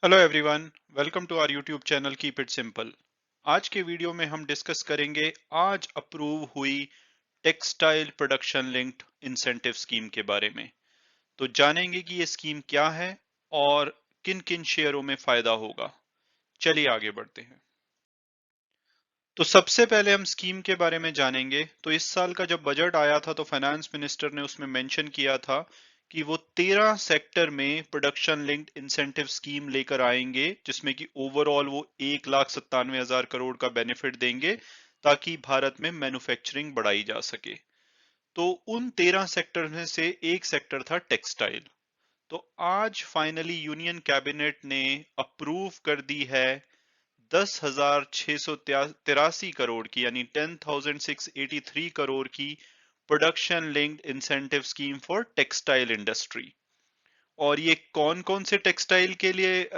Hello everyone, welcome to our YouTube channel keep it simple. आज के video में हम डिस्कस करेंगे आज अप्रूव हुई textile production linked incentive scheme के बारे में। तो जानेंगे कि ये स्कीम क्या है और किन किन शेयरों में फायदा होगा। चलिए आगे बढ़ते हैं। तो सबसे पहले हम स्कीम के बारे में जानेंगे। तो इस साल का जब बजट आया था तो फाइनेंस मिनिस्टर ने उसमें मेंशन किया था कि वो 13 सेक्टर में प्रोडक्शन लिंक्ड इंसेंटिव स्कीम लेकर आएंगे, जिसमें कि ओवरऑल वो 1,97,000 करोड़ का बेनिफिट देंगे ताकि भारत में मैन्युफैक्चरिंग बढ़ाई जा सके। तो उन 13 सेक्टर में से एक सेक्टर था टेक्सटाइल। तो आज फाइनली यूनियन कैबिनेट ने अप्रूव कर दी है 10,683 करोड़ की, यानी 10,683 करोड़ की production linked incentive scheme for textile industry. और ये कौन कौन से टेक्सटाइल के लिए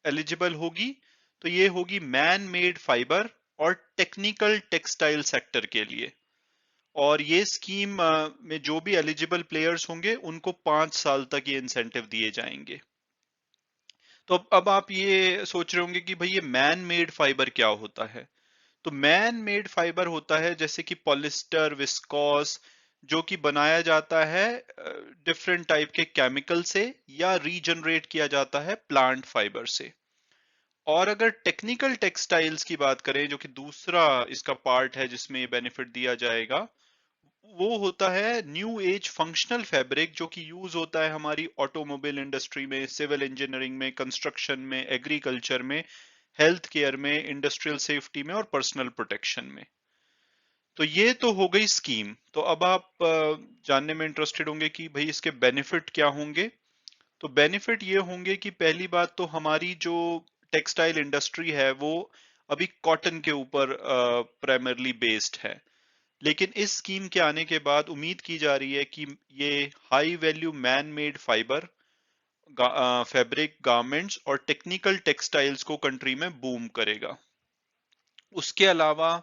एलिजिबल होगी? तो ये होगी मैन मेड फाइबर और टेक्निकल टेक्सटाइल सेक्टर के लिए। और ये स्कीम में जो भी एलिजिबल प्लेयर्स होंगे उनको 5 साल तक ये इंसेंटिव दिए जाएंगे। तो अब आप ये सोच रहे होंगे कि भाई ये मैन मेड फाइबर क्या होता है। तो मैन मेड फाइबर होता है जैसे कि पॉलिस्टर, विस्कोस, जो कि बनाया जाता है डिफरेंट टाइप के केमिकल से या रीजनरेट किया जाता है प्लांट फाइबर से। और अगर टेक्निकल टेक्सटाइल्स की बात करें, जो कि दूसरा इसका पार्ट है जिसमें ये बेनिफिट दिया जाएगा, वो होता है न्यू एज फंक्शनल फैब्रिक, जो कि यूज होता है हमारी ऑटोमोबाइल इंडस्ट्री में, सिविल इंजीनियरिंग में, कंस्ट्रक्शन में, एग्रीकल्चर में, हेल्थ केयर में, इंडस्ट्रियल सेफ्टी में और पर्सनल प्रोटेक्शन में। तो ये तो हो गई स्कीम। तो अब आप जानने में इंटरेस्टेड होंगे कि भाई इसके बेनिफिट क्या होंगे। तो बेनिफिट ये होंगे कि पहली बात तो हमारी जो टेक्सटाइल इंडस्ट्री है वो अभी कॉटन के ऊपर प्राइमरली बेस्ड है। लेकिन इस स्कीम के आने के बाद उम्मीद की जा रही है कि ये high value man made fibre, fabric, garments और टेक्निकल टेक्सटाइल्स को कंट्री में बूम करेगा। उसके अलावा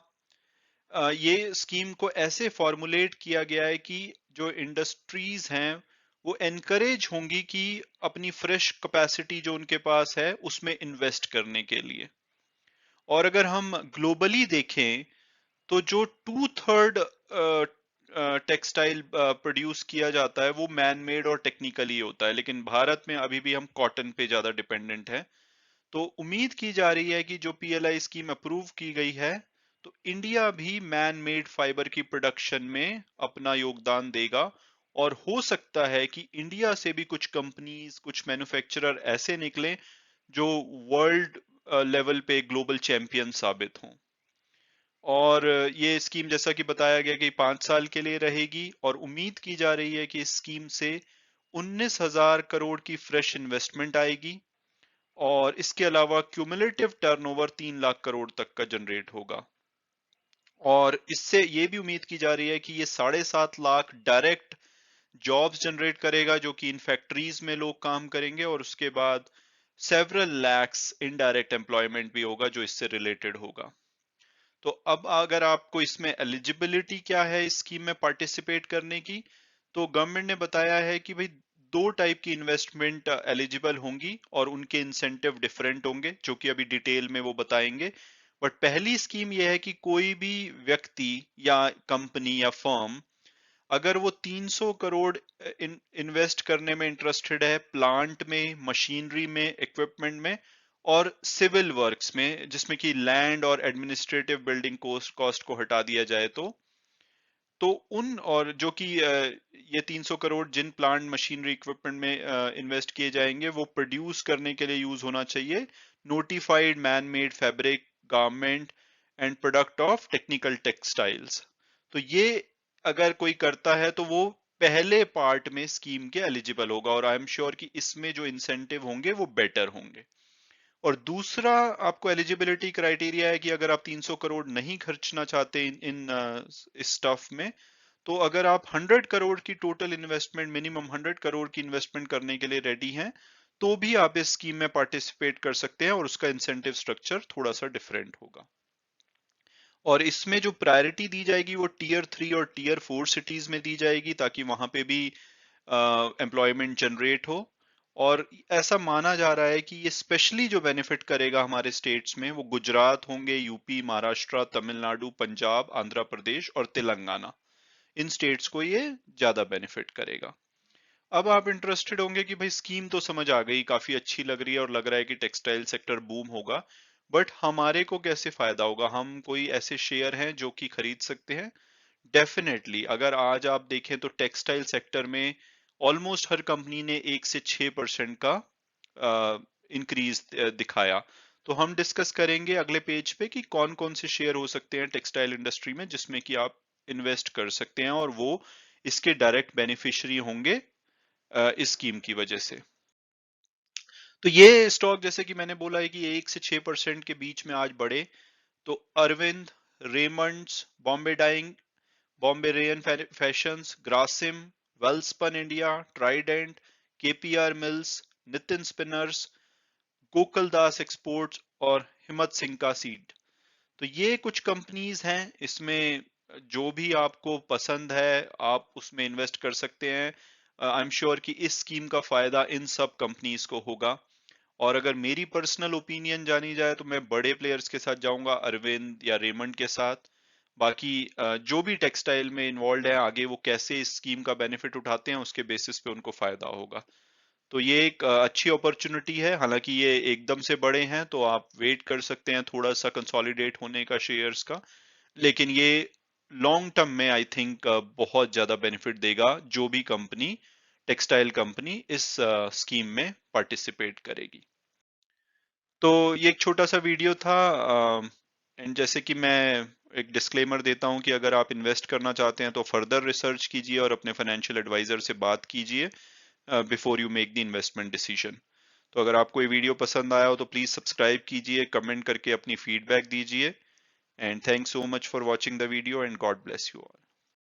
ये स्कीम को ऐसे फॉर्मुलेट किया गया है कि जो इंडस्ट्रीज हैं वो एनकरेज होंगी कि अपनी फ्रेश कैपेसिटी जो उनके पास है उसमें इन्वेस्ट करने के लिए। और अगर हम ग्लोबली देखें तो जो 2/3 टेक्सटाइल प्रोड्यूस किया जाता है वो मैन मेड और टेक्निकली होता है, लेकिन भारत में अभी भी हम कॉटन पे ज्यादा डिपेंडेंट है। तो उम्मीद की जा रही है कि जो पीएलआई स्कीम अप्रूव की गई है तो इंडिया भी मैन मेड फाइबर की प्रोडक्शन में अपना योगदान देगा। और हो सकता है कि इंडिया से भी कुछ कंपनीज, कुछ मैन्युफैक्चरर ऐसे निकलें जो वर्ल्ड लेवल पे ग्लोबल चैंपियन साबित हों। और ये स्कीम जैसा कि बताया गया कि 5 साल के लिए रहेगी और उम्मीद की जा रही है कि इस स्कीम से 19,000 करोड़ की फ्रेश इन्वेस्टमेंट आएगी। और इसके अलावा क्यूमुलेटिव टर्नओवर 3 लाख करोड़ तक का जनरेट होगा। और इससे ये भी उम्मीद की जा रही है कि ये 7.5 लाख डायरेक्ट जॉब्स जनरेट करेगा, जो कि इन फैक्ट्रीज में लोग काम करेंगे, और उसके बाद सेवरल लैक्स इनडायरेक्ट एम्प्लॉयमेंट भी होगा जो इससे रिलेटेड होगा। तो अब अगर आपको इसमें एलिजिबिलिटी क्या है इस स्कीम में पार्टिसिपेट करने की, तो गवर्नमेंट ने बताया है कि भाई दो टाइप की इन्वेस्टमेंट एलिजिबल होंगी और उनके इंसेंटिव डिफरेंट होंगे, जो कि अभी डिटेल में वो बताएंगे। बट पहली स्कीम यह है कि कोई भी व्यक्ति या कंपनी या फर्म अगर वो 300 करोड़ इन्वेस्ट करने में इंटरेस्टेड है प्लांट में, मशीनरी में, इक्विपमेंट में और सिविल वर्क्स में, जिसमें कि लैंड और एडमिनिस्ट्रेटिव बिल्डिंग कॉस्ट को हटा दिया जाए, तो उन, और जो कि ये 300 करोड़ जिन प्लांट, मशीनरी, इक्विपमेंट में इन्वेस्ट किए जाएंगे वो प्रोड्यूस करने के लिए यूज होना चाहिए notified man made fabric, garment and product of technical textiles. तो ये अगर कोई करता है तो वो पहले पार्ट में स्कीम के एलिजिबल होगा, और आई एम श्योर कि इसमें जो इंसेंटिव होंगे वो बेटर होंगे। और दूसरा आपको एलिजिबिलिटी क्राइटेरिया है कि अगर आप 300 करोड़ नहीं खर्चना चाहते इस स्टफ में, तो अगर आप 100 करोड़ की टोटल इन्वेस्टमेंट, मिनिमम 100 करोड़ की इन्वेस्टमेंट करने के लिए रेडी हैं, तो भी आप इस स्कीम में पार्टिसिपेट कर सकते हैं, और उसका इंसेंटिव स्ट्रक्चर थोड़ा सा डिफरेंट होगा। और इसमें जो प्रायोरिटी दी जाएगी वो टीयर 3 और टीयर 4 सिटीज में दी जाएगी, ताकि वहां पे भी एम्प्लॉयमेंट जनरेट हो। और ऐसा माना जा रहा है कि ये स्पेशली जो बेनिफिट करेगा हमारे स्टेट्स में वो गुजरात होंगे, यूपी, महाराष्ट्र, तमिलनाडु, पंजाब, आंध्र प्रदेश और तेलंगाना। इन स्टेट्स को ये ज्यादा बेनिफिट करेगा। अब आप इंटरेस्टेड होंगे कि भाई स्कीम तो समझ आ गई, काफी अच्छी लग रही है और लग रहा है कि टेक्सटाइल सेक्टर बूम होगा, बट हमारे को कैसे फायदा होगा? हम कोई ऐसे शेयर हैं जो कि खरीद सकते हैं? डेफिनेटली अगर आज आप देखें तो टेक्सटाइल सेक्टर में ऑलमोस्ट हर कंपनी ने 1 से 6% का इंक्रीज दिखाया। तो हम डिस्कस करेंगे अगले पेज पे कि कौन कौन से शेयर हो सकते हैं टेक्सटाइल इंडस्ट्री में जिसमें कि आप इन्वेस्ट कर सकते हैं और वो इसके डायरेक्ट बेनिफिशियरी होंगे इस स्कीम की वजह से। तो ये स्टॉक जैसे कि मैंने बोला है कि 1 से 6% के बीच में आज बढ़े, तो Arvind, Raymonds, Bombay dyeing, Bombay rayon fashions, Grasim, Welspun India, Trident, KPR mills, Nitin spinners, Gokaldas exports और हिम्मत सिंह का सीड। तो ये कुछ कंपनीज हैं, इसमें जो भी आपको पसंद है आप उसमें इन्वेस्ट कर सकते हैं। आई एम श्योर कि इस स्कीम का फायदा इन सब कंपनीज को होगा। और अगर मेरी पर्सनल ओपिनियन जानी जाए तो मैं बड़े प्लेयर्स के साथ जाऊंगा, अरविंद या रेमंड के साथ। बाकी जो भी टेक्सटाइल में इन्वॉल्व है आगे वो कैसे इस स्कीम का बेनिफिट उठाते हैं उसके बेसिस पे उनको फायदा होगा। तो ये एक अच्छी अपॉर्चुनिटी है, हालांकि ये एकदम से बड़े हैं तो आप वेट कर सकते हैं थोड़ा सा कंसोलिडेट होने का शेयर्स का, लेकिन ये लॉन्ग टर्म में आई थिंक बहुत ज्यादा बेनिफिट देगा जो भी कंपनी, टेक्सटाइल कंपनी इस स्कीम में पार्टिसिपेट करेगी। तो ये एक छोटा सा वीडियो था। एंड जैसे कि मैं एक डिस्क्लेमर देता हूं कि अगर आप इन्वेस्ट करना चाहते हैं तो फर्दर रिसर्च कीजिए और अपने फाइनेंशियल एडवाइजर से बात कीजिए before you make the investment decision. तो अगर आपको ये वीडियो पसंद आया हो तो प्लीज सब्सक्राइब कीजिए, कमेंट करके अपनी फीडबैक दीजिए। And thanks so much for watching the video and God bless you all.